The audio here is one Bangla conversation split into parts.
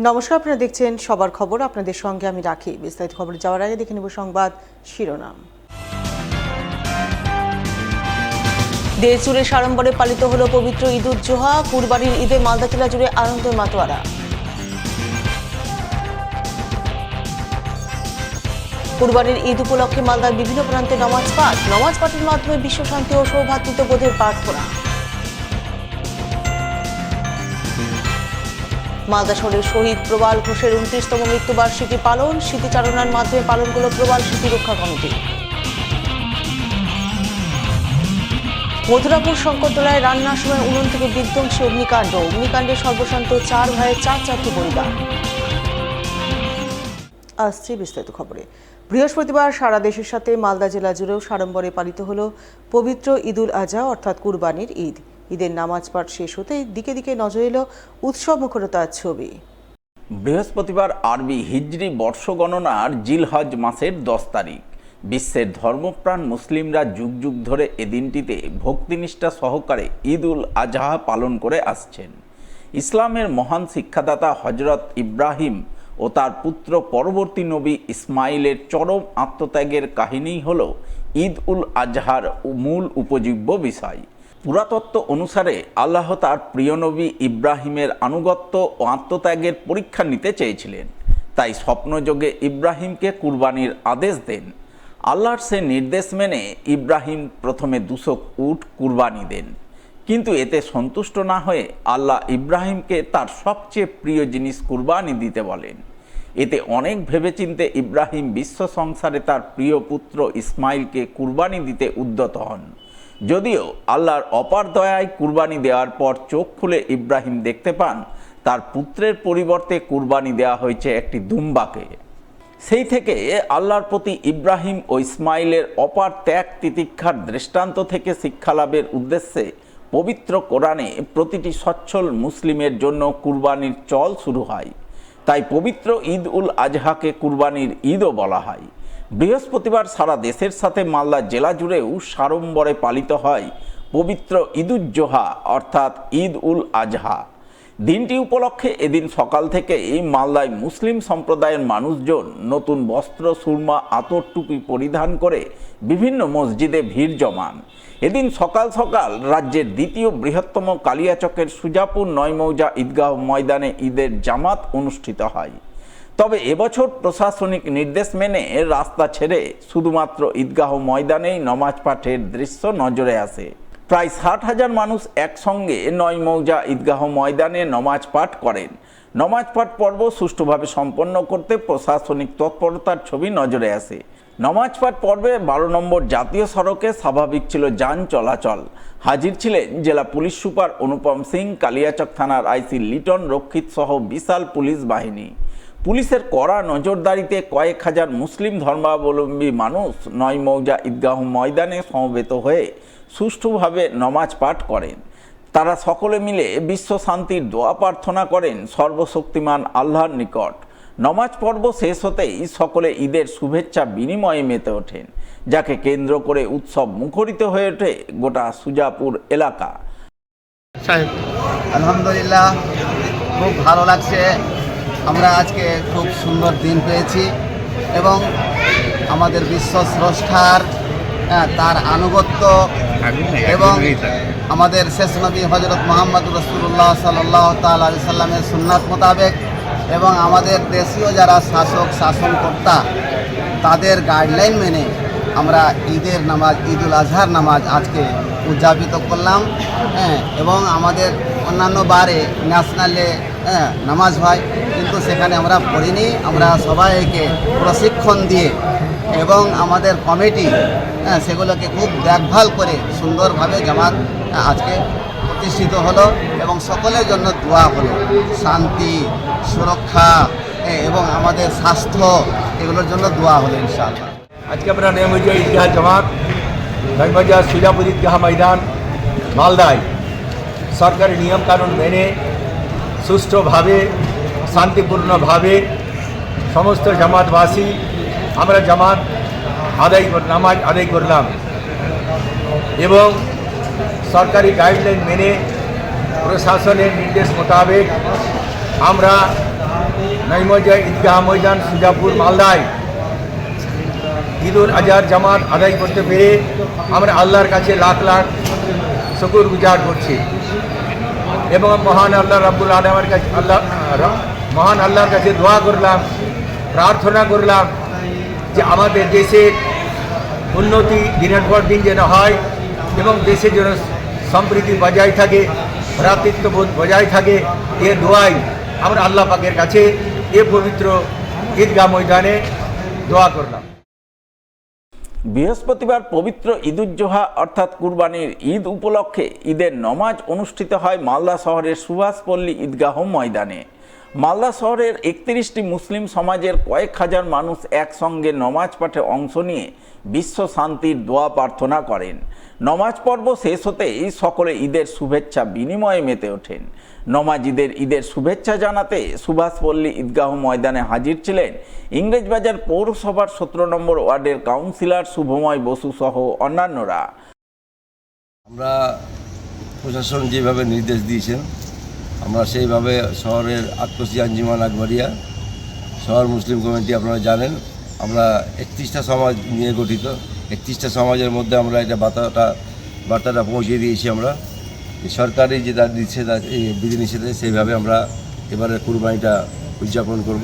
নমস্কার, আপনারা দেখছেন সবার খবর। আপনাদের সঙ্গে আমি রাখি। বিস্তারিত খবরে যাওয়ার আগে দেখে নেব সংবাদ শিরোনাম। দেশ জুড়ে সাড়ম্বরে পালিত হলো পবিত্র ঈদ উল জুহা। কুরবানির ঈদে মালদা জেলা জুড়ে আনন্দের মাতোয়ারা। কুরবানির ঈদ উপলক্ষে মালদার বিভিন্ন প্রান্তে নামাজ পাঠের মাধ্যমে বিশ্বশান্তি ও সৌভ্রাতৃত্ববোধের প্রার্থনা। মালদা শহরের শহীদ প্রবাল ঘোষের 29তম মৃত্যুবার্ষিকী পালন। স্মৃতিচারণার মাধ্যমে পালন করল প্রবাল স্মৃতি রক্ষা কমিটি। মথুরাপুর শঙ্করতলায় রান্নার সময় উনুন থেকে বিধ্বংসী অগ্নিকাণ্ডে সর্বশান্ত 4 ভাইয়ের 4টি পরিবার। আসছে বিস্তারিত খবরে। বৃহস্পতিবার সারা দেশের সাথে মালদা জেলা জুড়েও সাড়ম্বরে পালিত হলো পবিত্র ঈদ উল আজহা অর্থাৎ কুরবানির ঈদ। ঈদের নামাজ পাঠ শেষ হতে দিকে দিকে নজর এলো উৎসব মুখরতার ছবি। বৃহস্পতিবার আরবি হিজরি বর্ষগণনার জিলহজ মাসের 10 তারিখ। বিশ্বের ধর্মপ্রাণ মুসলিমরা যুগ যুগ ধরে এ দিনটিতে ভক্তিনিষ্ঠা সহকারে ঈদ উল আজহা পালন করে আসছেন। ইসলামের মহান শিক্ষাদাতা হজরত ইব্রাহিম ও তার পুত্র পরবর্তী নবী ইসমাইলের চরম আত্মত্যাগের কাহিনী হল ঈদ উল আজহার মূল উপজীব্য বিষয়। পুরাতত্ত্ব অনুসারে আল্লাহ তার প্রিয় নবী ইব্রাহিমের আনুগত্য ও আত্মত্যাগের পরীক্ষা নিতে চেয়েছিলেন, তাই স্বপ্নযোগে ইব্রাহিমকে কুরবানির আদেশ দেন। আল্লাহর সে নির্দেশ মেনে ইব্রাহিম প্রথমে 200 উট কুরবানি দেন, কিন্তু এতে সন্তুষ্ট না হয়ে আল্লাহ ইব্রাহিমকে তার সবচেয়ে প্রিয় জিনিস কুরবানি দিতে বলেন। এতে অনেক ভেবেচিন্তে ইব্রাহিম বিশ্ব সংসারে তার প্রিয় পুত্র ইসমাইলকে কুরবানি দিতে উদ্যত হন। যদিও আল্লাহর অপার দয়ায় কুরবানি দেওয়ার পর চোখ খুলে ইব্রাহিম দেখতে পান তার পুত্রের পরিবর্তে কুরবানি দেওয়া হয়েছে একটি দুম্বাকে। সেই থেকে আল্লাহর প্রতি ইব্রাহিম ও ইসমাইলের অপার ত্যাগ তিতিক্ষার দৃষ্টান্ত থেকে শিক্ষালাভের উদ্দেশ্যে পবিত্র কোরআনে প্রতিটি সচ্ছল মুসলিমের জন্য কুরবানির চল শুরু হয়। তাই পবিত্র ঈদ উল আজহাকে কুরবানির ঈদও বলা হয়। বৃহস্পতিবার সারা দেশের সাথে মালদা জেলা জুড়েও সাড়ম্বরে পালিত হয় পবিত্র ঈদ উল জুহা অর্থাৎ ঈদ উল আজহা। দিনটি উপলক্ষে এদিন সকাল থেকে এই মালদায় মুসলিম সম্প্রদায়ের মানুষজন নতুন বস্ত্র, সুরমা, আতর, টুপি পরিধান করে বিভিন্ন মসজিদে ভিড় জমান। এদিন সকাল সকাল রাজ্যের দ্বিতীয় বৃহত্তম কালিয়াচকের সুজাপুর 9 মৌজা ঈদগাহ ময়দানে ঈদের জামাত অনুষ্ঠিত হয়। তবে এবছর প্রশাসনিক নির্দেশ মেনে রাস্তা ছেড়ে শুধুমাত্র ঈদগাহ ময়দানেই নমাজ পাঠের দৃশ্য নজরে আসে। প্রায় 60,000 মানুষ একসঙ্গে 9 মৌজা ঈদগাহ ময়দানে নমাজ পাঠ করেন। নমাজ পাঠ পর্ব সুষ্ঠুভাবে সম্পন্ন করতে প্রশাসনিক তৎপরতার ছবি নজরে আসে। নমাজ পাঠ পর্বে 12 নম্বর জাতীয় সড়কে স্বাভাবিক ছিল যান চলাচল। হাজির ছিলেন জেলা পুলিশ সুপার অনুপম সিং, কালিয়াচক থানার আইসি লিটন রক্ষিত সহ বিশাল পুলিশ বাহিনী। পুলিশের কড়া নজরদারিতে কয়েক হাজার মুসলিম ধর্মাবলম্বী মানুষ 9 মৌজা ঈদগাহ ময়দানে সমবেত হয়ে সুষ্ঠুভাবে নমাজ পাঠ করেন। তারা সকলে মিলে বিশ্ব শান্তির দোয়া প্রার্থনা করেন সর্বশক্তিমান আল্লাহর নিকট। নমাজ পর্ব শেষ হতেই সকলে ঈদের শুভেচ্ছা বিনিময়ে মেতে ওঠেন, যাকে কেন্দ্র করে উৎসব মুখরিত হয়ে ওঠে গোটা সুজাপুর এলাকা। আলহামদুলিল্লাহ, খুব ভালো লাগছে। আমরা আজকে খুব সুন্দর দিন পেয়েছি এবং আমাদের বিশ্ব স্রষ্টার তার আনুগত্য এবং আমাদের শেষ নবী হজরত মোহাম্মদ রাসূলুল্লাহ সাল্লাল্লাহু তাআলা আলাইহি সাল্লামের সুন্নাত মোতাবেক এবং আমাদের দেশীয় যারা শাসনকর্তা তাদের গাইডলাইন মেনে আমরা ঈদের নামাজ, ঈদ উল আজহার নামাজ আজকে উদযাপিত করলাম। এবং আমাদের অন্যান্য বারে ন্যাশনালে নামাজ হয়, কিন্তু সেখানে আমরা পড়িনি। আমরা সবাইকে প্রশিক্ষণ দিয়ে এবং আমাদের কমিটি সেগুলোকে খুব দেখভাল করে সুন্দরভাবে জামাত আজকে প্রতিষ্ঠিত হলো এবং সকলের জন্য দোয়া হলো শান্তি, সুরক্ষা এবং আমাদের স্বাস্থ্য, এগুলোর জন্য দোয়া হলো ইনশাআল্লাহ। আজকে আমরা 9 মৌজা ঈদগাহ জামাত, 9 মৌজা সুজাপুর ঈদগাহ ময়দান মালদায় সরকারি নিয়মকানুন মেনে সুষ্ঠুভাবে শান্তিপূর্ণভাবে সমস্ত জামাতবাসী আমরা জামাত নামাজ আদায় করলাম এবং সরকারি গাইডলাইন মেনে প্রশাসনের নির্দেশ মোতাবেক আমরা নাইমজা ঈদগাহ ময়দান সুজাপুর মালদায় ঈদ উল আজহার জামাত আদায় করতে পেরে আমরা আল্লাহর কাছে লাখ লাখ শুকর গুজার করছি এবং মহান আল্লাহ রাব্বুল আলামিনের কাছে মহান আল্লাহর কাছে দোয়া করলাম, প্রার্থনা করলাম যে আমাদের দেশের উন্নতি দিনের পর দিন যেন হয় এবং দেশে যেন সম্প্রীতি বজায় থাকে, ভ্রাতৃত্ববোধ বজায় থাকে। এ দোয়াই আমরা আল্লাহ পাকের কাছে এ পবিত্র ঈদগাহ ময়দানে দোয়া করলাম। বৃহস্পতিবার পবিত্র ঈদুজ্জোহা অর্থাৎ কুরবানির ঈদ উপলক্ষে ঈদের নমাজ অনুষ্ঠিত হয় মালদা শহরের সুভাষপল্লী ঈদগাহ ময়দানে। মালদা শহরের 31টি মুসলিম সমাজের কয়েক হাজার মানুষ একসঙ্গে নমাজ পাঠে অংশ নিয়ে বিশ্ব শান্তির দোয়া প্রার্থনা করেন। নমাজ পর্ব শেষ হতেই সকলে ঈদের শুভেচ্ছা বিনিময়ে মেতে ওঠেন। নমাজিদের ঈদের শুভেচ্ছা জানাতে সুভাষপল্লী ঈদগাহ ময়দানে হাজির ছিলেন ইংরেজবাজার পৌরসভার 17 নম্বর ওয়ার্ডের কাউন্সিলর শুভময় বসু সহ অন্যান্যরা। আমরা প্রশাসন যেভাবে নির্দেশ দিয়েছেন আমরা সেইভাবে শহরের আক্রোশী আঞ্জুমান আকবরিয়া শহর মুসলিম কমিটি আপনারা জানেন আমরা 31টা সমাজ নিয়ে গঠিত। 31টা সমাজের মধ্যে আমরা এটা বার্তাটা পৌঁছে দিয়েছি। আমরা সরকারি যেটা দিচ্ছে এই বিধিনিষেধে সেইভাবে আমরা এবারে কুরবানিটা উদযাপন করব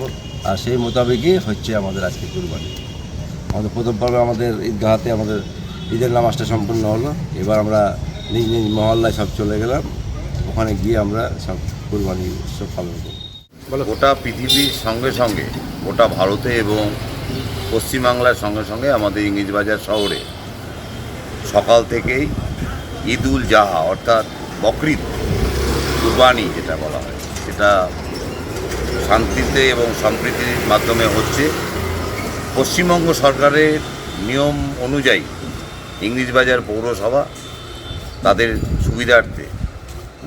আর সেই মোতাবেকই হচ্ছে আমাদের আজকে কুরবানি। আমাদের প্রথম পর্বে আমাদের ঈদগাহাতে আমাদের ঈদের নামাজটা সম্পূর্ণ হলো। এবার আমরা নিজ নিজ মহল্লায় সব চলে গেলাম, ওখানে গিয়ে আমরা সব কুরবানি উৎসব পালন করব। গোটা পৃথিবীর সঙ্গে সঙ্গে গোটা ভারতে এবং পশ্চিমবাংলার সঙ্গে সঙ্গে আমাদের ইংরেজবাজার শহরে সকাল থেকেই ঈদ উল জাহা অর্থাৎ বকরিদ কুরবানি যেটা বলা হয় সেটা শান্তিতে এবং সম্প্রীতির মাধ্যমে হচ্ছে। পশ্চিমবঙ্গ সরকারের নিয়ম অনুযায়ী ইংরেজবাজার পৌরসভা তাদের সুবিধার্থে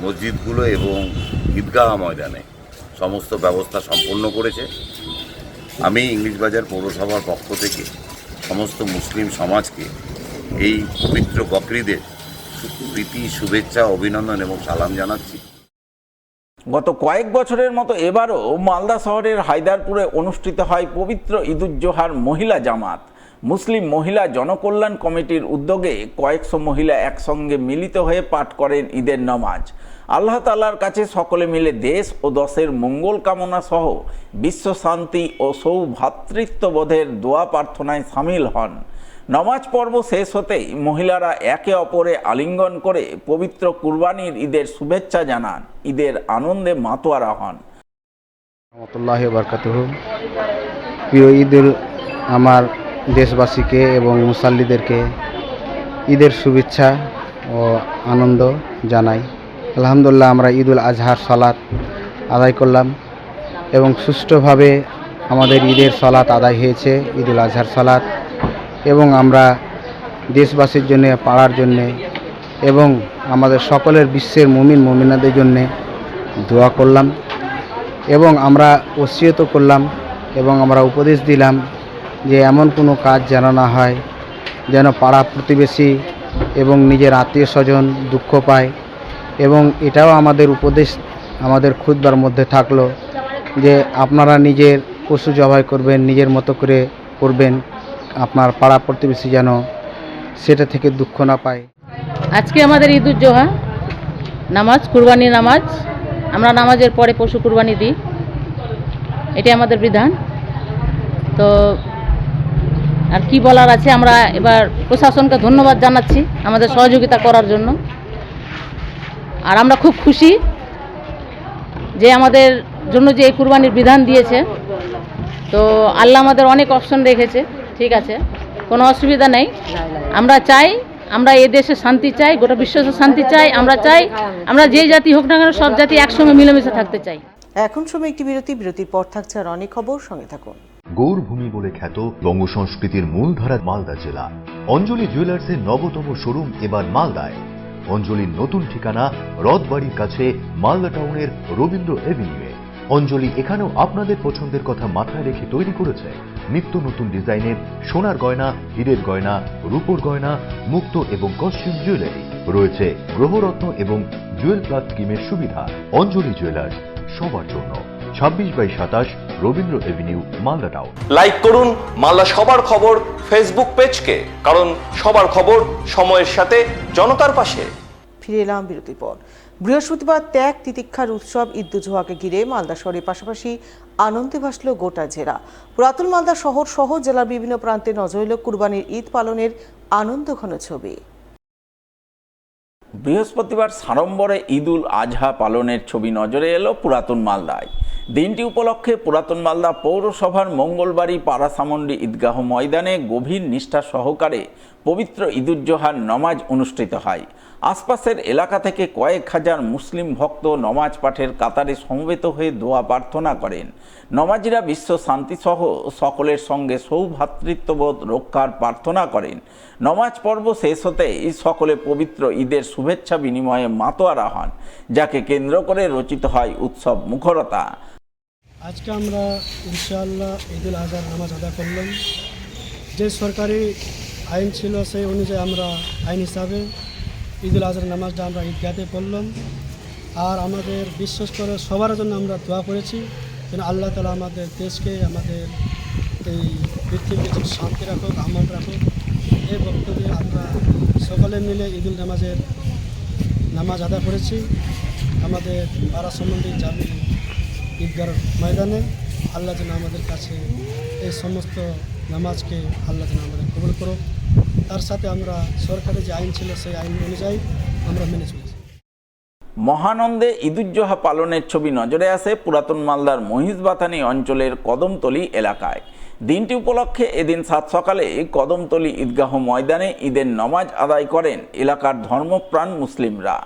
মসজিদগুলো এবং ঈদগাহ ময়দানে সমস্ত ব্যবস্থা সম্পন্ন করেছে। আমি ইংরেজবাজার পৌরসভার পক্ষ থেকে সমস্ত মুসলিম সমাজকে এই পবিত্র বকরিদের প্রীতি শুভেচ্ছা অভিনন্দন এবং সালাম জানাচ্ছি। গত কয়েক বছরের মতো এবারও মালদা শহরের হায়দারপুরে অনুষ্ঠিত হয় পবিত্র ঈদুজ্জোহার মহিলা জামাত। মুসলিম মহিলা জনকল্যাণ কমিটির উদ্যোগে কয়েকশো মহিলা একসঙ্গে মিলিত হয়ে পাঠ করেন ঈদের নামাজ। আল্লাহ তাআলার কাছে সকলে মিলে দেশ ও দশের মঙ্গল কামনা সহ বিশ্ব শান্তি ও সৌভ্রাতৃত্ববোধের দোয়া প্রার্থনায় সামিল হন। নমাজ পর্ব শেষ হতেই মহিলারা একে অপরে আলিঙ্গন করে পবিত্র কুরবানির ঈদের শুভেচ্ছা জানান, ঈদের আনন্দে মাতোয়ারা হন। রহমতুল্লাহি ওয়া বারাকাতুহু। প্রিয় ঈদের আমার দেশবাসীকে এবং মুসাল্লিদেরকে ঈদের শুভেচ্ছা ও আনন্দ জানাই। আলহামদুলিল্লাহ আমরা ঈদ উল আজহার সালাত আদায় করলাম এবং সুষ্ঠুভাবে আমাদের ঈদের সালাত আদায় হয়েছে, ঈদ উল আজহার সালাত। এবং আমরা দেশবাসীর জন্যে, পাড়ার জন্যে এবং আমাদের সকলের বিশ্বের মুমিন মুমিনাদের জন্যে দোয়া করলাম এবং আমরা ওসিয়ত করলাম এবং আমরা উপদেশ দিলাম যে এমন কোনো কাজ যেন না হয় যেন পাড়া প্রতিবেশী এবং নিজের আত্মীয় স্বজন দুঃখ পায়। এবং এটাও আমাদের উপদেশ আমাদের খুতবার মধ্যে থাকলো যে আপনারা নিজের পশু জবাই করবেন, নিজের মতো করে করবেন, আপনার পাড়া প্রতিবেশী যেন সেটা থেকে দুঃখ না পায়। আজকে আমাদের ঈদুজ্জোহা নামাজ, কুরবানি নামাজ। আমরা নামাজের পরে পশু কুরবানি দিই, এটি আমাদের বিধান। তো আর কি বলার আছে, আমরা এবার প্রশাসনকে ধন্যবাদ জানাচ্ছি আমাদের সহযোগিতা করার জন্য। আর আমরা খুব খুশি যে আমাদের জন্য যে এই কুরবানির বিধান দিয়েছে। তো আল্লাহ আমাদের অনেক অপশন রেখেছে, ঠিক আছে, কোনো অসুবিধা নেই। আমরা চাই, আমরা এই দেশে শান্তি চাই, গোটা বিশ্বে শান্তি চাই। আমরা চাই আমরা যেই জাতি হোক না কেন সব জাতি একসঙ্গে মিলেমিশে থাকতে চাই। এখন সময় একটি বিরতির পর থাকছে আর অনেক খবর, সঙ্গে থাকুন। গৌরভূমি বলে খ্যাত বঙ্গ সংস্কৃতির মূলধারা মালদা জেলা। অঞ্জলি জুয়েলার্সের নবতম শোরুম এবার মালদায়। অঞ্জলির নতুন ঠিকানা রথবাড়ির কাছে মালদা টাউনের রবীন্দ্র এভিনিউয়ে। অঞ্জলি এখানেও আপনাদের পছন্দের কথা মাথায় রেখে তৈরি করেছে নিত্য নতুন ডিজাইনের সোনার গয়না, হীরের গয়না, রূপোর গয়না, মুক্ত এবং কস্টিউম জুয়েলারি। রয়েছে গ্রহরত্ন এবং জুয়েল প্লাস স্কিমের সুবিধা। অঞ্জলি জুয়েলার্স সবার জন্য, 26/27 Rabindra Avenue, Malda town. Like করুন মালদা সবার খবর ফেসবুক পেজকে, কারণ সবার খবর সময়ের সাথে জনতার পাশে। ফিরে এলাম বিরতির পর। বৃহস্পতিবার ত্যাগ তিতিক্ষার উৎসব ঈদ-উল-জুহাকে ঘিরে মালদা শহরের পাশাপাশি আনন্দে ভাসল গোটা জেলা। পুরাতন মালদা শহর সহ জেলার বিভিন্ন প্রান্তে নজর এলো কুরবানির ঈদ পালনের আনন্দঘন ছবি। বৃহস্পতিবার সাড়ম্বরে ঈদুল আজহা পালনের ছবি নজরে এলো পুরাতন মালদায়। দিনটি উপলক্ষে পুরাতন মালদা পৌরসভার মঙ্গলবাড়ি পাড়াসামন্ডি ঈদগাহ ময়দানে গভীর নিষ্ঠা সহকারে পবিত্র ঈদুজ্জোহার নমাজ অনুষ্ঠিত হয়। আশপাশের এলাকা থেকে কয়েক হাজার মুসলিম ভক্ত নমাজ পাঠের কাতারে সমবেত হয়ে দোয়া প্রার্থনা করেন। নমাজিরা বিশ্ব শান্তিসহ সকলের সঙ্গে সৌভ্রাতৃত্ববোধ রক্ষার প্রার্থনা করেন। নমাজ পর্ব শেষ হতেই সকলে পবিত্র ঈদের শুভেচ্ছা বিনিময়ে মাতোয়ারা হন, যাকে কেন্দ্র করে রচিত হয় উৎসব মুখরতা। আজকে আমরা ইনশাআল্লাহ ঈদুল আজহার নামাজ আদায় করলাম। যে সরকারি আইন ছিল সেই অনুযায়ী আমরা আইন হিসাবে ঈদুল আজহার নামাজটা আমরা ঈদগাহে পড়লাম। আর আমাদের বিশেষ করে সবার জন্য আমরা দোয়া করেছি যেন আল্লাহ তাআলা আমাদের দেশকে, আমাদের এই পৃথিবীকে শান্তি রাখুক, আমান রাখুক। এই বক্তব্যে আমরা সকলে মিলে ঈদুল নামাজ আদায় করেছি আমাদের পাড়াসামন্ডি জামি ঈদগাহ ময়দানে। আল্লাহ যেন আমাদের কাছে এই সমস্ত নামাজকে আল্লাহ যেন আমাদের কবুল করুক। তার সাথে আমরা সরকারি যে আইন ছিল সেই আইন অনুযায়ী আমরা মেনে চলেছি। মহানন্দে ঈদুজ্জোহা পালনের ছবি নজরে আসে পুরাতন মালদার মহিষবাথানি অঞ্চলের কদমতলী এলাকায়। দিনটি উপলক্ষে এদিন সাত সকালে কদমতলী ঈদগাহ ময়দানে ঈদের নমাজ আদায় করেন এলাকার ধর্মপ্রাণ মুসলিমরা।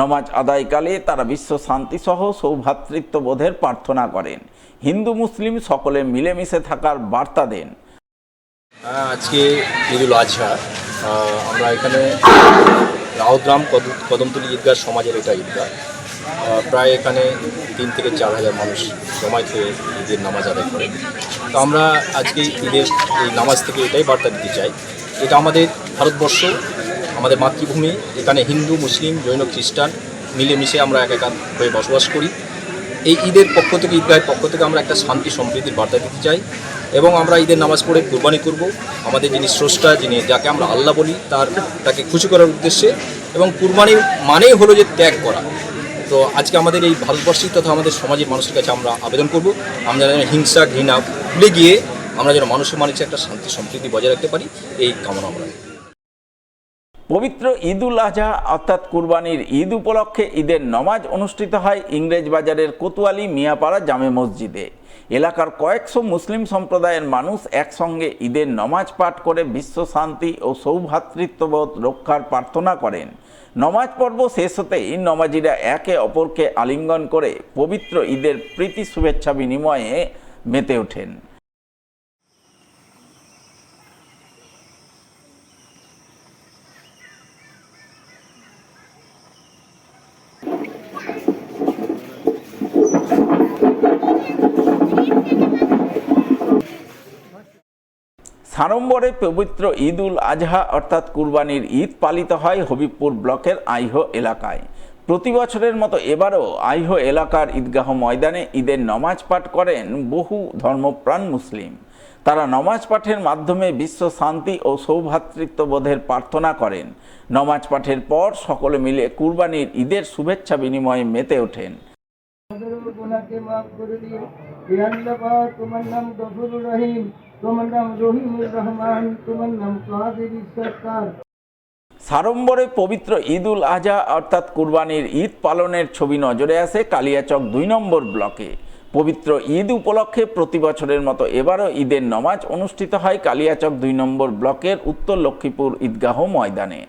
নমাজ আদায়কালে তারা বিশ্ব শান্তিসহ সৌভ্রাতৃত্ববোধের প্রার্থনা করেন। হিন্দু মুসলিম সকলে মিলেমিশে থাকার বার্তা দেন। আজকে ঈদুল আজহা, আমরা এখানে রাউগ্রাম কদমতলী ঈদগাহ সমাজের এটা ঈদগাহ। প্রায় এখানে 3 থেকে 4 হাজার মানুষ জমায়েত হয়ে ঈদের নামাজ আদায় করেন। তো আমরা আজকে ঈদের এই নামাজ থেকে এটাই বার্তা দিতে চাই, এটা আমাদের ভারতবর্ষ, আমাদের মাতৃভূমি। এখানে হিন্দু মুসলিম জৈন খ্রিস্টান মিলেমিশে আমরা একাকার হয়ে বসবাস করি। এই ঈদের পক্ষ থেকে, ঈদগাহের পক্ষ থেকে আমরা একটা শান্তি সম্প্রীতির বার্তা দিতে চাই এবং আমরা ঈদের নামাজ পড়ে কুরবানি করব আমাদের যিনি স্রষ্টা, যাকে আমরা আল্লাহ বলি, তাকে খুশি করার উদ্দেশ্যে। এবং কুরবানির মানেই হলো যে ত্যাগ করা। তো আজকে আমাদের এই ভারতবর্ষী তথা আমাদের সমাজের মানুষের কাছে আমরা আবেদন করব, আমরা যেন হিংসা ঘৃণা ভুলে গিয়ে আমরা যেন মানুষের মানুষের একটা শান্তি সম্প্রীতি বজায় রাখতে পারি, এই কামনা আমরা। পবিত্র ঈদুল আজহা অর্থাৎ কুরবানির ঈদ উপলক্ষে ঈদের নমাজ অনুষ্ঠিত হয় ইংরেজবাজারের কোতোয়ালি মিয়াপাড়া জামে মসজিদে। এলাকার কয়েকশো মুসলিম সম্প্রদায়ের মানুষ একসঙ্গে ঈদের নমাজ পাঠ করে বিশ্ব শান্তি ও সৌভ্রাতৃত্ববোধ রক্ষার প্রার্থনা করেন। নমাজ পর্ব শেষ হতেই নমাজিরা একে অপরকে আলিঙ্গন করে পবিত্র ঈদের প্রীতি শুভেচ্ছা বিনিময়ে মেতে ওঠেন। সাড়ম্বরে পবিত্র ঈদুল আজহা অর্থাৎ কুরবানির ঈদ পালিত হয় হবিবপুর ব্লকের আইহো এলাকায়। প্রতি বছরের মতো এবারও আইহো এলাকার ঈদগাহ ময়দানে ঈদের নমাজ পাঠ করেন বহু ধর্মপ্রাণ মুসলিম। তারা নমাজ পাঠের মাধ্যমে বিশ্ব শান্তি ও সৌভ্রাতৃত্ববোধের প্রার্থনা করেন। নমাজ পাঠের পর সকলে মিলে কুরবানির ঈদের শুভেচ্ছা বিনিময়ে মেতে ওঠেন। সাড়ম্বরে পবিত্র ঈদুল আজহা অর্থাৎ কুরবানির ঈদ পালনের ছবি নজরে আসে কালিয়াচক 2 নম্বর ব্লকে। পবিত্র ঈদ উপলক্ষে প্রতি বছরের মতো এবারও ঈদের নমাজ অনুষ্ঠিত হয় কালিয়াচক 2 নম্বর ব্লকের উত্তর লক্ষ্মীপুর ঈদগাহ ময়দানে।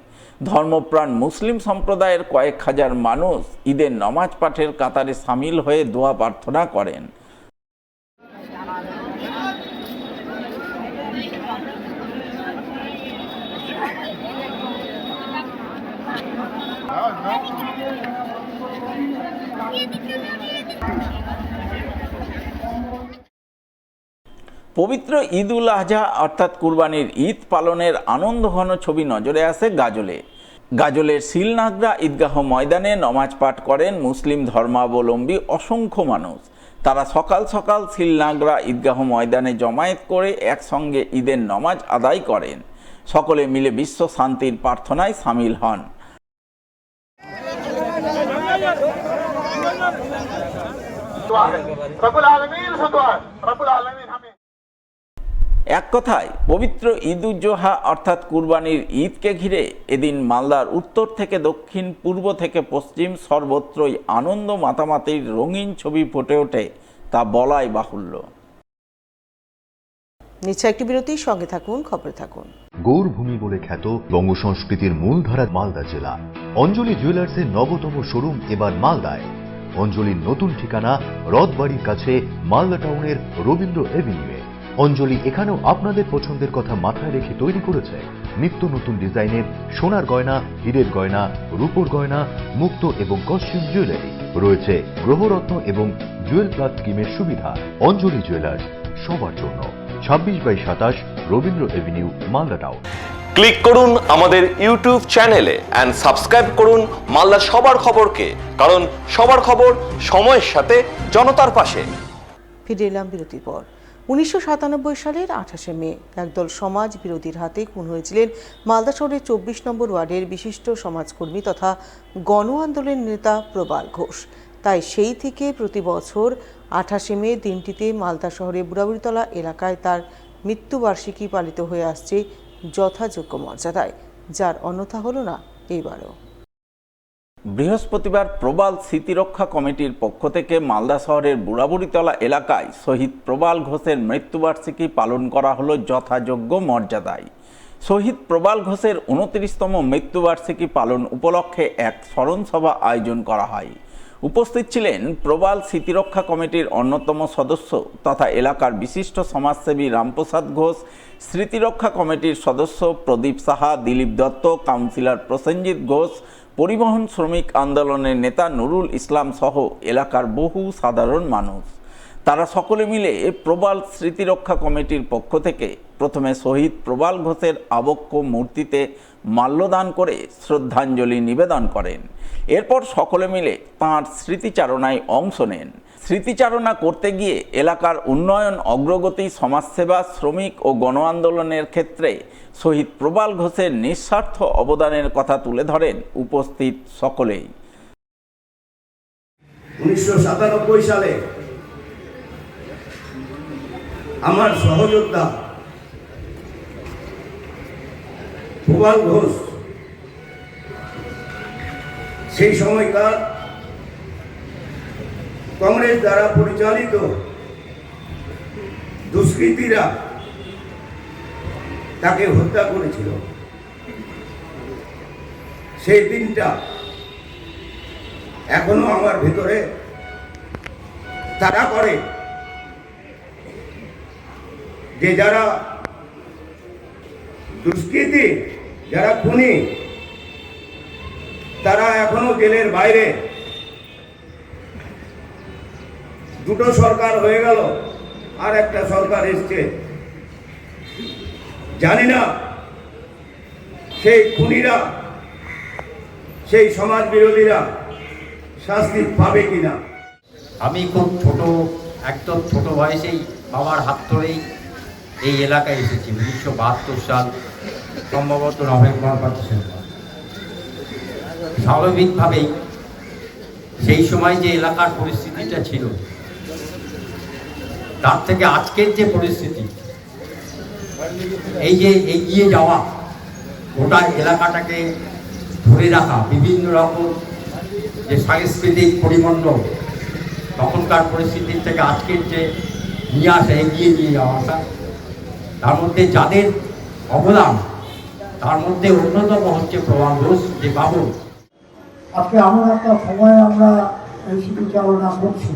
ধর্মপ্রাণ মুসলিম সম্প্রদায়ের কয়েক হাজার মানুষ ঈদের নমাজ পাঠের কাতারে সামিল হয়ে দোয়া প্রার্থনা করেন। পবিত্র ঈদুল আজহা অর্থাৎ কুরবানির ঈদ পালনের আনন্দঘন ছবি নজরে আসে গাজলে। গাজলের শিলনাগরা ঈদগাহ ময়দানে নমাজ পাঠ করেন মুসলিম ধর্মাবলম্বী অসংখ্য মানুষ। তারা সকাল সকাল শিলনাগরা ঈদগাহ ময়দানে জমায়েত করে একসঙ্গে ঈদের নামাজ আদায় করেন। সকলে মিলে বিশ্ব শান্তির প্রার্থনায় সামিল হন। এক কথায় পবিত্র ঈদ উজ জোহা অর্থাৎ কুরবানির ঈদকে ঘিরে এদিন মালদার উত্তর থেকে দক্ষিণ, পূর্ব থেকে পশ্চিম সর্বত্রই আনন্দ মাতামাতির রঙিন ছবি ফুটে ওঠে, তা বলাই বাহুল্য। নিচ্ছে একটি বিরতির সঙ্গে থাকুন, খবরে থাকুন। গৌরভূমি বলে খ্যাত বঙ্গ সংস্কৃতির মূলধারা মালদা জেলা। অঞ্জলি জুয়েলার্সের নবতম শোরুম এবার মালদায়। অঞ্জলির নতুন ঠিকানা রথবাড়ির কাছে মালদা টাউনের রবীন্দ্র এভিনিউয়ে। অঞ্জলি এখানেও আপনাদের পছন্দের কথা মাথায় রেখে তৈরি করেছে নিত্য নতুন ডিজাইনের সোনার গয়না, হীরের গয়না, রূপোর গয়না, মুক্ত এবং কস্টিউম জুয়েলারি। রয়েছে গ্রহরত্ন এবং জুয়েল প্লাস স্কিমের সুবিধা। অঞ্জলি জুয়েলার্স, সবার জন্য। 26/27 Rabindra Avenue, Malda town. Click করুন আমাদের ইউটিউব চ্যানেলে এন্ড সাবস্ক্রাইব করুন মালদার সবার খবরকে, কারণ সবার খবর সময়ের সাথে জনতার পাশে। ফিরে এলাম বিরতির পর। 1997 সালের 28শে মে একদল সমাজ বিরোধীর হাতে খুন হয়েছিলেন মালদা শহরের 24 নম্বর ওয়ার্ডের বিশিষ্ট সমাজকর্মী তথা গণ আন্দোলনের নেতা প্রবাল ঘোষ। তাই সেই থেকে প্রতি বছর 28শে মে দিনটিতে মালদা শহরের বুড়াবুড়িতলা এলাকায় তার মৃত্যুবার্ষিকী পালিত হয়ে আসছে যথাযোগ্য মর্যাদায়, যার অন্যথা হলো না এইবারও। বৃহস্পতিবার প্রবাল স্মৃতিরক্ষা কমিটির পক্ষ থেকে মালদা শহরের বুড়াবুড়িতলা এলাকায় শহীদ প্রবাল ঘোষের মৃত্যুবার্ষিকী পালন করা হলো যথাযোগ্য মর্যাদায়। শহীদ প্রবাল ঘোষের 29তম মৃত্যুবার্ষিকী পালন উপলক্ষে এক স্মরণসভা আয়োজন করা হয়। উপস্থিত ছিলেন প্রবাল স্মৃতিরক্ষা কমিটির অন্যতম সদস্য তথা এলাকার বিশিষ্ট সমাজসেবী রামপ্রসাদ ঘোষ, স্মৃতিরক্ষা কমিটির সদস্য প্রদীপ সাহা, দিলীপ দত্ত, কাউন্সিলর প্রসেনজিৎ ঘোষ, পরিবহন শ্রমিক আন্দোলনের নেতা নুরুল ইসলাম সহ এলাকার বহু সাধারণ মানুষ। তারা সকলে মিলে প্রবাল স্মৃতিরক্ষা কমিটির পক্ষ থেকে প্রথমে শহীদ প্রবাল ঘোষের আবক্ষ মূর্তিতে মাল্যদান করে শ্রদ্ধাঞ্জলি নিবেদন করেন। এরপর সকলে মিলে তাঁর স্মৃতিচারণায় অংশ নেন। স্মৃতিচারণা করতে গিয়ে এলাকার উন্নয়ন, অগ্রগতি, সমাজসেবা, শ্রমিক ও গণ আন্দোলনের ক্ষেত্রে শহীদ প্রবাল ঘোষের নিঃস্বার্থ অবদানের কথা তুলে ধরেন উপস্থিত সকলেই। 1997 সালে আমার সহযোদ্ধা প্রবাল ঘোষ সেই সময়কার কংগ্রেস দ্বারা পরিচালিত দুষ্কৃতীরা তাকে হত্যা করেছিল। সেই দিনটা এখনো আমার ভিতরে তারা করে যে যারা দুষ্কৃতী, যারা খুনি, তারা এখনো জেলের বাইরে। দুটো সরকার হয়ে গেল, আর একটা সরকার এসছে, জানি না সেই খুনিরা, সেই সমাজ বিরোধীরা শাস্তি পাবে কিনা। আমি খুব ছোট, একদম ছোট বয়সেই বাবার হাত ধরেই এই এলাকায় এসেছি। 1972 সাল, সম্ভবত নভেম্বর বা ডিসেম্বর। স্বাভাবিকভাবেই সেই সময় যে এলাকার পরিস্থিতিটা ছিল, তার থেকে আজকের যে পরিস্থিতি, এই যে এগিয়ে যাওয়া, গোটা এলাকাটাকে ধরে রাখা, বিভিন্ন রকম যে সাংস্কৃতিক পরিমণ্ডল, তখনকার পরিস্থিতির থেকে আজকের যে নিয়ে আসা, এগিয়ে নিয়ে যাওয়াটা, তার মধ্যে যাদের অবদান, তার মধ্যে অন্যতম হচ্ছে প্রবাল ঘোষ যে বাবু। আজকে এমন একটা সময় আমরা এই স্মৃতিচারণা করছি।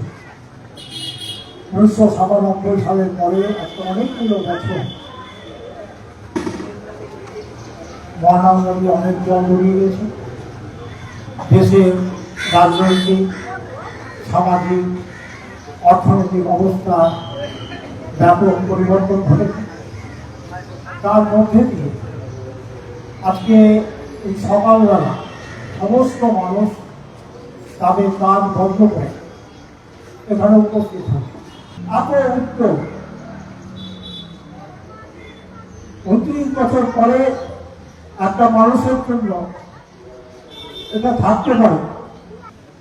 1997 সালের পরে আজকে অনেকগুলো বছর মহানগরী অনেক জল গড়িয়ে গেছে। দেশের রাজনৈতিক, সামাজিক, অর্থনৈতিক অবস্থা ব্যাপক পরিবর্তন ঘটেছে। তার মধ্যে দিয়ে আজকে এই সকালবেলা সমস্ত মানুষ তাদের কাজ বন্ধ করে এখানে উপস্থিত হয়। আপনার উত্তর 29 বছর পরে একটা মানুষের জন্য এটা থাকতে পারে,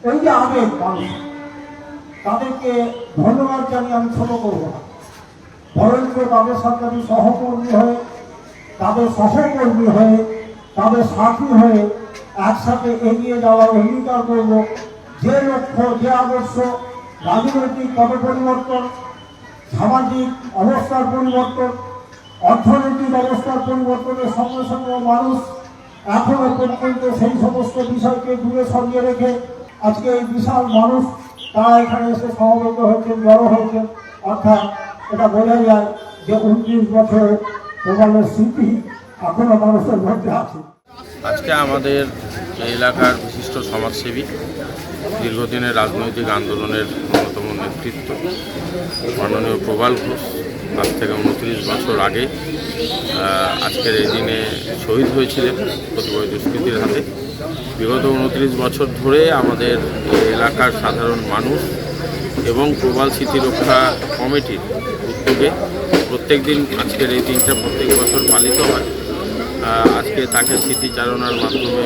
এই যে আবেগ মানুষ, তাদেরকে ধন্যবাদ জানিয়ে আমি ছোট করবো না, বরঞ্চ তাদের সাথে আমি সহকর্মী হয়ে, তাদের সহকর্মী হয়ে, তাদের সাথী হয়ে একসাথে এগিয়ে যাওয়ার অঙ্গীকার করব। যে লক্ষ্য, যে আদর্শ, রাজনৈতিক পট পরিবর্তন, সামাজিক অবস্থার পরিবর্তন, অর্থনৈতিক অবস্থার পরিবর্তনের সঙ্গে সঙ্গে মানুষ এখনো পর্যন্ত সেই সমস্ত বিষয়কে দূরে সরিয়ে রেখে আজকে এই বিশাল মানুষ তারা এখানে এসে সমবেত হয়েছেন, জড়ো হয়েছেন। অর্থাৎ এটা বোঝা যায় যে 29 বছর প্রবালের স্মৃতি এখনো মানুষের মধ্যে আছে। আজকে আমাদের এলাকার বিশিষ্ট সমাজসেবী, দীর্ঘদিনের রাজনৈতিক আন্দোলনের অন্যতম নেতৃত্ব মাননীয় প্রবাল ঘোষ আজ থেকে 29 বছর আগে আজকের এই দিনে শহীদ হয়েছিলেন প্রতিবয় দুষ্কৃতীর হাতে। বিগত 29 বছর ধরে আমাদের এলাকার সাধারণ মানুষ এবং প্রবাল স্মৃতিরক্ষা কমিটির উদ্যোগে প্রত্যেক দিন আজকের এই দিনটা প্রত্যেক বছর পালিত হয়। আজকে তাকে স্মৃতিচারণার মাধ্যমে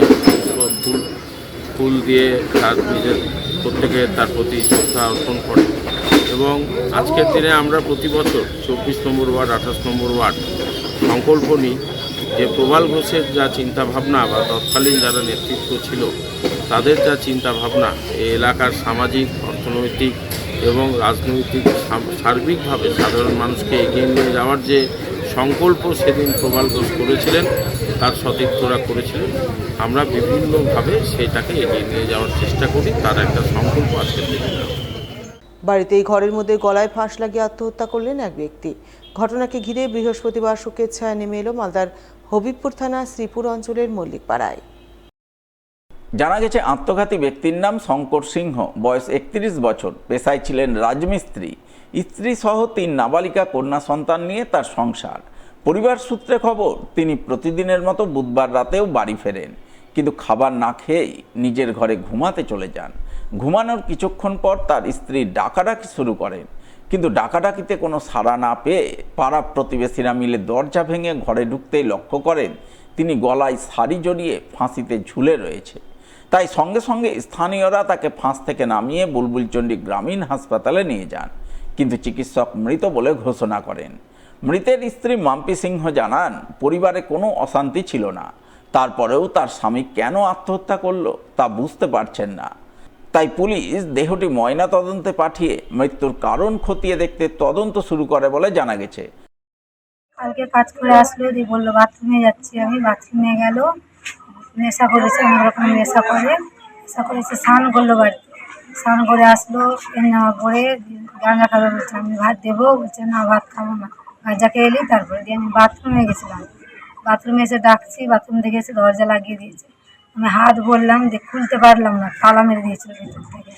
ফুল দিয়ে তার নিজের প্রত্যেকে তার প্রতি শ্রদ্ধা অর্পণ করে এবং আজকের দিনে আমরা প্রতি বছর 24 নম্বর ওয়ার্ড, 28 নম্বর ওয়ার্ড সংকল্প নিই যে প্রবাল ঘোষের যা চিন্তাভাবনা বা তৎকালীন যারা নেতৃত্ব ছিল তাদের যা চিন্তাভাবনা এই এলাকার সামাজিক, অর্থনৈতিক এবং রাজনৈতিক সার্বিকভাবে সাধারণ মানুষকে এগিয়ে নিয়ে যাওয়ার যে সংকল্প সেদিন প্রবাল ঘোষ করেছিলেন, তার সতীর্থরা করেছিলেন। আমরা বিভিন্নভাবে সেটাকে এগিয়ে নিয়ে যাওয়ার চেষ্টা করি, তার একটা সংকল্প আজকের দিনে। বাড়িতেই ঘরের মধ্যে গলায় ফাঁস লাগিয়ে আত্মহত্যা করলেন এক ব্যক্তি। ঘটনাকে ঘিরে বৃহস্পতিবার শোকের ছায়া নেমে এলো মালদার হবিবপুর থানা শ্রীপুর অঞ্চলের মল্লিকপাড়ায়। জানা গেছে আত্মঘাতী ব্যক্তির নাম শঙ্কর সিংহ, বয়স 31 বছর, পেশায় ছিলেন রাজমিস্ত্রি। স্ত্রী সহ 3 নাবালিকা কন্যা সন্তান নিয়ে তার সংসার। পরিবার সূত্রে খবর, তিনি প্রতিদিনের মতো বুধবার রাতেও বাড়ি ফেরেন, কিন্তু খাবার না খেয়েই নিজের ঘরে ঘুমাতে চলে যান। ঘুমানোর কিছুক্ষণ পর তার স্ত্রী ডাকাডাকি শুরু করেন, কিন্তু ডাকাডাকিতে কোনো সাড়া না পেয়ে পাড়া প্রতিবেশীরা মিলে দরজা ভেঙে ঘরে ঢুকতেই লক্ষ্য করেন তিনি গলায় শাড়ি জড়িয়ে ফাঁসিতে ঝুলে রয়েছে। তাই সঙ্গে সঙ্গে স্থানীয়রা তাকে ফাঁস থেকে নামিয়ে বুলবুলচণ্ডী গ্রামীণ হাসপাতালে নিয়ে যান, কিন্তু চিকিৎসক মৃত বলে ঘোষণা করেন। মৃতের স্ত্রী মাম্পি সিংহ জানান, পরিবারে কোনো অশান্তি ছিল না, তারপরেও তার স্বামী কেন আত্মহত্যা করলো তা বুঝতে পারছেন না। তাই পুলিশ দেহটি ময়না তদন্তে পাঠিয়ে মৃত্যুর কারণ খতিয়ে দেখতে তদন্ত শুরু করে বলে জানা গেছে। কালকে কাজ করে আসলো, দিয়ে বললো বাথরুমে যাচ্ছি। আমি বাথরুমে গেল, নেশা করেছে, অন্যরকম নেশা করেছে, স্নান করলো, বাড়িতে স্নান করে আসলো, নেওয়া পরে গাঁজা খাবে বলছে। আমি ভাত দেবো, বলছে না ভাত খাবো না, গাঁজা খেয়ে এলি। তারপরে দিয়ে আমি বাথরুমে গেছিলাম, বাথরুমে এসে ডাকছি, বাথরুম থেকে এসে দরজা লাগিয়ে দিয়েছে। আমি হাত বললাম যে খুলতে পারলাম না, তালা মেরে দিয়েছিল ভিতর থেকে।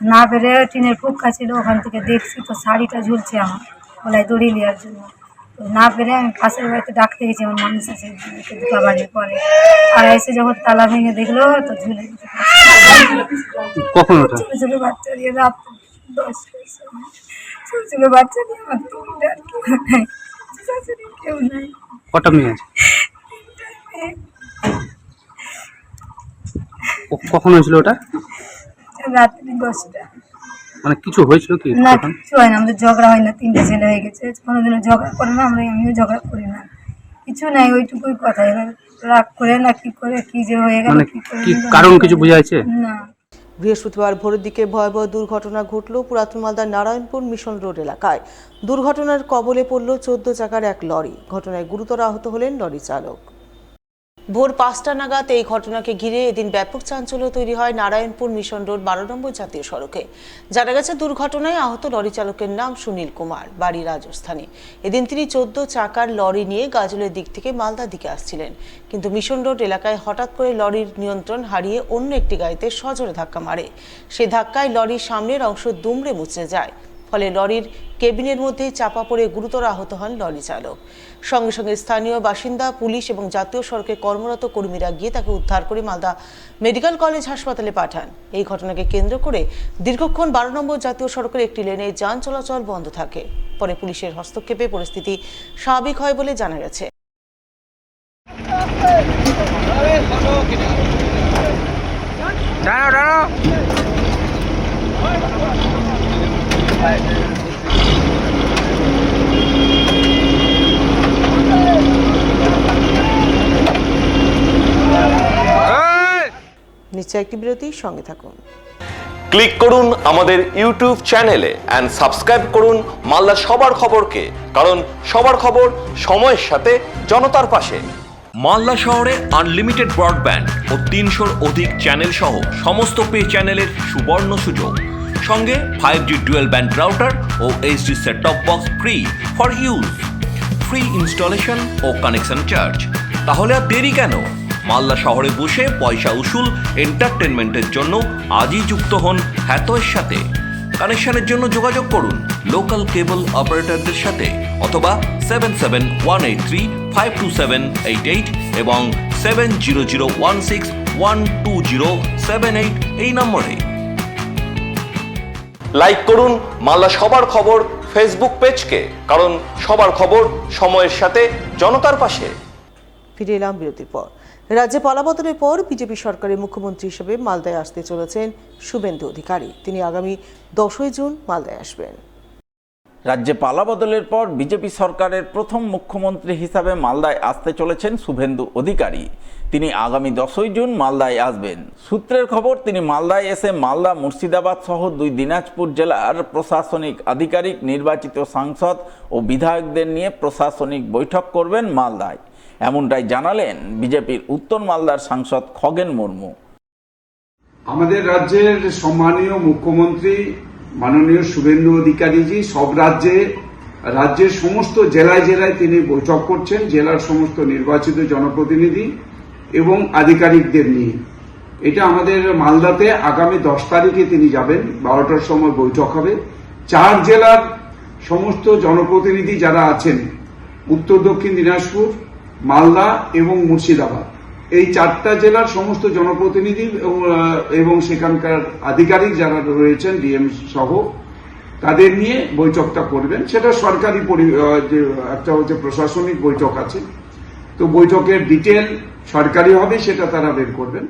না পেরে টিনের ফুক্কা ছিল, ওখান থেকে দেখছি তো শাড়িটা ঝুলছে আমার গলায় দড়ি নেওয়ার জন্য। তো না পেরে আমি পাশের বাড়িতে ডাকতে গেছি, আমার মানুষ আছে দুটো বাড়ির পরে। আর এসে যখন তালা ভেঙে দেখলো তো ঝুলে কখন ছোটো ছোটো বাচ্চা দিয়ে রাত 10টার সময় ছোটো ছোটো বাচ্চা দিয়ে আমার 3টা কেউ নাই। কটা মেয়ে আছে? কখন হয়েছিল ওটা? রাত্রি 10টা। মানে কিছু হয়েছিল কি? না কিছু হয় না, আমাদের ঝগড়া হয় না, 3টে ছেলে হয়ে গেছে, কোনোদিনও ঝগড়া করে না, আমিও ঝগড়া করি না, কিছু নাই, ওইটুকুই কথা। এবার রাগ করে না কি করে কি যে হয়ে গেল, কি কারণ কিছু বোঝা যাচ্ছে না। বৃহস্পতিবার ভোরের দিকে ভয়াবহ দুর্ঘটনা ঘটল পুরাতন মালদার নারায়ণপুর মিশন রোড এলাকায়। দুর্ঘটনার কবলে পড়ল 14 চাকার এক লরি। ঘটনায় গুরুতর আহত হলেন লরি চালক। ভোর 5টা নাগাদ এই ঘটনাকে ঘিরে এদিন ব্যাপক চাঞ্চল্য তৈরি হয় নারায়ণপুর মিশন রোড 12 নম্বর জাতীয় সড়কে। জানা গেছে দুর্ঘটনায় আহত লরি চালকের নাম সুনীল কুমার, বাড়ি রাজস্থানে। এদিন তিনি 14 চাকার লরি নিয়ে গাজলের দিক থেকে মালদার দিকে আসছিলেন, কিন্তু মিশন রোড এলাকায় হঠাৎ করে লরির নিয়ন্ত্রণ হারিয়ে অন্য একটি গাড়িতে সজোরে ধাক্কা মারে। সেই ধাক্কায় লরির সামনের অংশ দুমড়ে মুচড়ে যায়। ফলে লরির কেবিনের মধ্যে চাপা পড়ে গুরুতর আহত হন লরি চালক। সঙ্গে সঙ্গে স্থানীয় বাসিন্দা, পুলিশ এবং জাতীয় সড়কে কর্মরত কর্মীরা গিয়ে তাকে উদ্ধার করে মালদা মেডিকেল কলেজ হাসপাতালে পাঠান। এই ঘটনাকে কেন্দ্র করে দীর্ঘক্ষণ 12 নম্বর জাতীয় সড়কের একটি লেনে যান চলাচল বন্ধ থাকে। পরে পুলিশের হস্তক্ষেপে পরিস্থিতি স্বাভাবিক হয় বলে জানা গেছে। নিচে একটি বিরতি, সঙ্গে থাকুন। ক্লিক করুন আমাদের ইউটিউব চ্যানেলে এন্ড সাবস্ক্রাইব করুন মালদা সবার খবরকে, কারণ সবার খবর সময়ের সাথে জনতার পাশে। মালদা শহরে আনলিমিটেড ব্রডব্যান্ড ও 300-র অধিক চ্যানেল সহ সমস্ত পে চ্যানেলের সুবর্ণ সুযোগ, সঙ্গে 5G ডুয়েল ব্যান্ড রাউটার ও HD set top box free for use, free installation ও কানেকশন চার্জ। তাহলে আর দেরি কেন? মালদা শহরে বসে পয়সা উসুল এন্টারটেনমেন্টের জন্য আজই যুক্ত হন হ্যাথওয়ের সাথে। কানেকশনের জন্য যোগাযোগ করুন লোকাল কেবল অপারেটরদের সাথে অথবা 7718352788 এবং 7001612078 এই নম্বরে। লাইক করুন মালদা সবার খবর ফেসবুক পেজকে, কারণ সবার খবর সময়ের সাথে জনতার পাশে। ফিরে এলাম বিরতির পর। রাজ্যে পালাবদলের পর বিজেপি সরকারের মুখ্যমন্ত্রী হিসেবে মালদায় আসতে চলেছেন শুভেন্দু অধিকারী। তিনি আগামী 10ই জুন মালদায় আসবেন। রাজ্যে পালাবদলের পর বিজেপি সরকারের প্রথম মুখ্যমন্ত্রী হিসাবে মালদায় আসতে চলেছেন শুভেন্দু অধিকারী। তিনি আগামী 10ই জুন মালদায় আসবেন। সূত্রের খবর, তিনি মালদায় এসে মালদা, মুর্শিদাবাদ সহ 2 দিনাজপুর জেলার প্রশাসনিক আধিকারিক, নির্বাচিত সাংসদ ও বিধায়কদের নিয়ে প্রশাসনিক বৈঠক করবেন মালদায়। এমনটাই জানালেন বিজেপির উত্তর মালদার সাংসদ খগেন মুর্মু। আমাদের রাজ্যের সম্মানীয় মুখ্যমন্ত্রী মাননীয় শুভেন্দু অধিকারীজি সব রাজ্যের সমস্ত জেলায় জেলায় তিনি বৈঠক করছেন, জেলার সমস্ত নির্বাচিত জনপ্রতিনিধি এবং আধিকারিকদের নিয়ে। এটা আমাদের মালদাতে আগামী 10 তারিখে তিনি যাবেন, 12টার সময় বৈঠক হবে। 4 জেলার সমস্ত জনপ্রতিনিধি যারা আছেন, উত্তর দক্ষিণ দিনাজপুর, মালদা এবং মুর্শিদাবাদ, এই 4টা জেলার সমস্ত জনপ্রতিনিধি এবং সেখানকার আধিকারিক যারা রয়েছেন, ডিএম সহ, তাদের নিয়ে বৈঠকটা করবেন। সেটা সরকারি একটা হচ্ছে প্রশাসনিক বৈঠক আছে, তো বৈঠকের ডিটেল সরকারি হবে, সেটা তারা বের করবেন।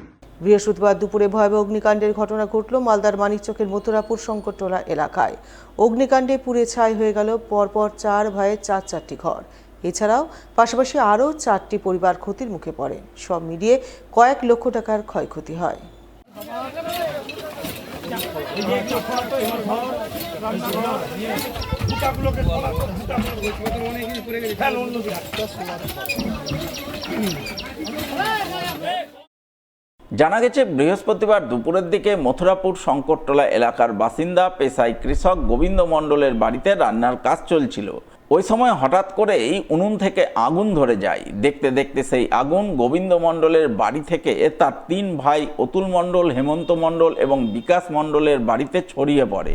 বৃহস্পতিবার দুপুরে ভয়াবহ অগ্নিকাণ্ডের ঘটনা ঘটল মালদার মানিকচকের মথুরাপুর শঙ্করটোলা এলাকায়। অগ্নিকাণ্ডে পুড়ে ছাই হয়ে গেল পরপর 4 ভাইয়ের 4টি ঘর। এছাড়াও পাশাপাশি আরও 4টি পরিবার ক্ষতির মুখে পড়ে। সব মিলিয়ে কয়েক লক্ষ টাকার ক্ষয়ক্ষতি হয়। জানা গেছে, বৃহস্পতিবার দুপুরের দিকে মথুরাপুর শঙ্করটোলা এলাকার বাসিন্দা পেশায় কৃষক গোবিন্দ মণ্ডলের বাড়িতে রান্নার কাজ চলছিল। ওই সময় হঠাৎ করেই উনুন থেকে আগুন ধরে যায়। দেখতে দেখতে সেই আগুন গোবিন্দ মণ্ডলের বাড়ি থেকে তার 3 ভাই অতুল মণ্ডল, হেমন্ত মণ্ডল এবং বিকাশ মণ্ডলের বাড়িতে ছড়িয়ে পড়ে।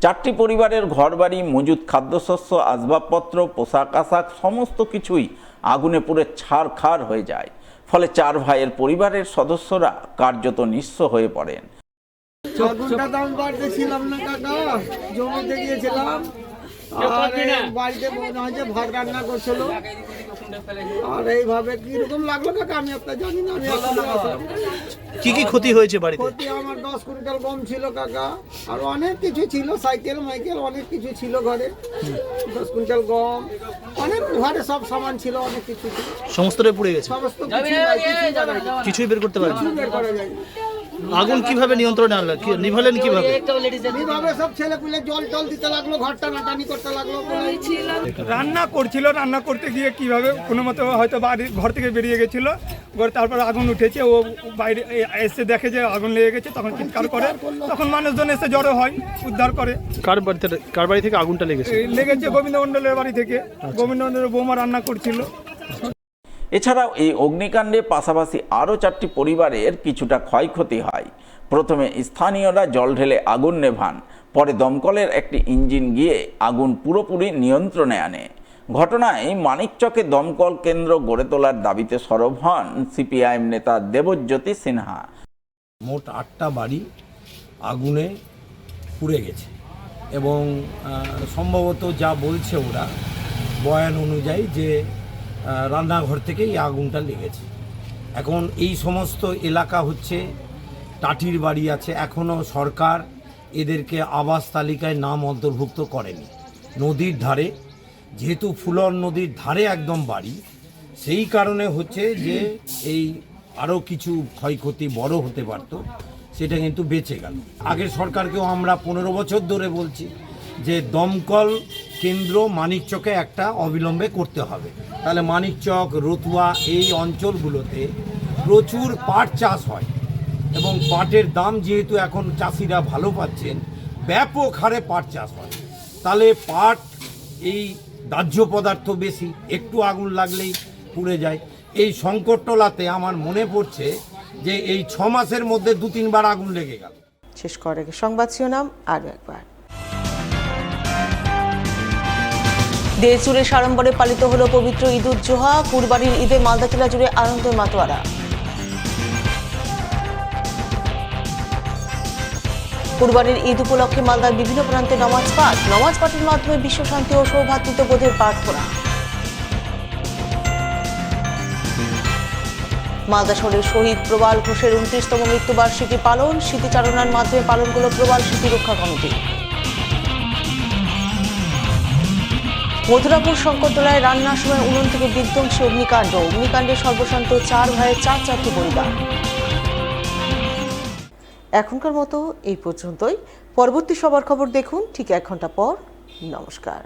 4টি পরিবারের ঘরবাড়ি, মজুদ খাদ্যশস্য, আসবাবপত্র, পোশাক আশাক সমস্ত কিছুই আগুনে পুড়ে ছারখার হয়ে যায়। ফলে 4 ভাইয়ের পরিবারের সদস্যরা কার্যত নিঃস্ব হয়ে পড়েন। জমিতে গিয়েছিলাম, আর বাড়িতে ভাত রান্না করছিল, আর এইভাবে কিরকম লাগলো কাকা আমি আপনার জানি না। আমি কি কি ক্ষতি হয়েছে বাড়িতে? ক্ষতি আমার 10 কুইন্টাল গম ছিল কাকা, আর অনেক কিছু ছিল, সাইকেল মাইকেল অনেক কিছু ছিল ঘরে। 10 কুইন্টাল গম, অনেক ঘরে সব সামান ছিল, অনেক কিছু ছিল। সমস্তটাই পুড়ে গেছে, সমস্ত কিছুই বের করতে পারেন? বের করা যায়। আগুন কিভাবে নিয়ন্ত্রণে আনলেন, নিভালেন কিভাবে? নিভাবে সব ছেলে পুলে জল টল দিতে লাগলো, ঘর টানাটানি করতে লাগলো। রান্না করছিল, রান্না করতে গিয়ে কিভাবে কোনো মতো হয়তো বাড়ি ঘর থেকে বেরিয়ে গেছিল, তারপর আগুন উঠেছে। ও বাইরে এসে দেখে যে আগুন লেগে গেছে, তখন চিৎকার করে, তখন মানুষজন এসে জড়ো হয়, উদ্ধার করে। কার বাড়ি থেকে আগুনটা লেগেছে? লেগেছে গোবিন্দ মণ্ডলের বাড়ি থেকে। গোবিন্দ মণ্ডলের বৌমা রান্না করছিল। এছাড়াও এই অগ্নিকাণ্ডে পাশাপাশি আরও 4টি পরিবারের কিছুটা ক্ষয়ক্ষতি হয়। প্রথমে স্থানীয়রা জল ঢেলে আগুন নেভান, পরে দমকলের একটি ইঞ্জিন গিয়ে আগুন পুরোপুরি নিয়ন্ত্রণে আনে। ঘটনায় মানিকচকে দমকল কেন্দ্র গড়ে তোলার দাবিতে সরব হন সিপিআইএম নেতা দেবজ্যোতি সিনহা। মোট 8টা বাড়ি আগুনে পুড়ে গেছে এবং সম্ভবত যা বলছে ওরা বয়ান অনুযায়ী যে রান্নাঘর থেকেই আগুনটা লেগেছে। এখন এই সমস্ত এলাকা হচ্ছে টাটির বাড়ি আছে, এখনও সরকার এদেরকে আবাস তালিকায় নাম অন্তর্ভুক্ত করেনি। নদীর ধারে, যেহেতু ফুলর নদীর ধারে একদম বাড়ি, সেই কারণে হচ্ছে যে এই আরও কিছু ক্ষয়ক্ষতি বড় হতে পারত, সেটা কিন্তু বেঁচে গেল। আগের সরকারকেও আমরা 15 বছর ধরে বলছি যে দমকল কেন্দ্র মানিকচকে একটা অবিলম্বে করতে হবে। তাহলে মানিকচক, রতুয়া এই অঞ্চলগুলোতে প্রচুর পাট চাষ হয় এবং পাটের দাম যেহেতু এখন চাষিরা ভালো পাচ্ছেন, ব্যাপক হারে পাট চাষ হয়। তাহলে পাট এই দাহ্য পদার্থ বেশি, একটু আগুন লাগলেই পুড়ে যায়। এই সংকটটলাতে আমার মনে পড়ছে যে এই 6 মাসের মধ্যে 2-3 বার আগুন লেগে গেল। শেষ করার আগে সংবাদ শিরোনাম আরও একবার। দেশ জুড়ে সাড়ম্বরে পালিত হলো পবিত্র ঈদ উল জোহা। কুরবানির ঈদে মালদা জেলা জুড়ে আনন্দের মাতোয়ারা। কুরবানির ঈদ উপলক্ষে মালদার বিভিন্ন প্রান্তে নামাজ পাঠের মাধ্যমে বিশ্বশান্তি ও সৌভ্রাতৃত্ববোধের প্রার্থনা। মালদা শহরের শহীদ প্রবাল ঘোষের 29তম মৃত্যুবার্ষিকী পালন, স্মৃতিচারণার মাধ্যমে পালন করল প্রবাল স্মৃতি রক্ষা কমিটি। মথুরাপুর শঙ্করতলায় রান্নার সময় উনুন থেকে বিধ্বংসী অগ্নিকাণ্ডে সর্বশান্ত 4 ভাইয়ের 4টি পরিবার। এখনকার মতো এই পর্যন্তই। পরবর্তী সবার খবর দেখুন ঠিক 1 ঘন্টা পর। নমস্কার।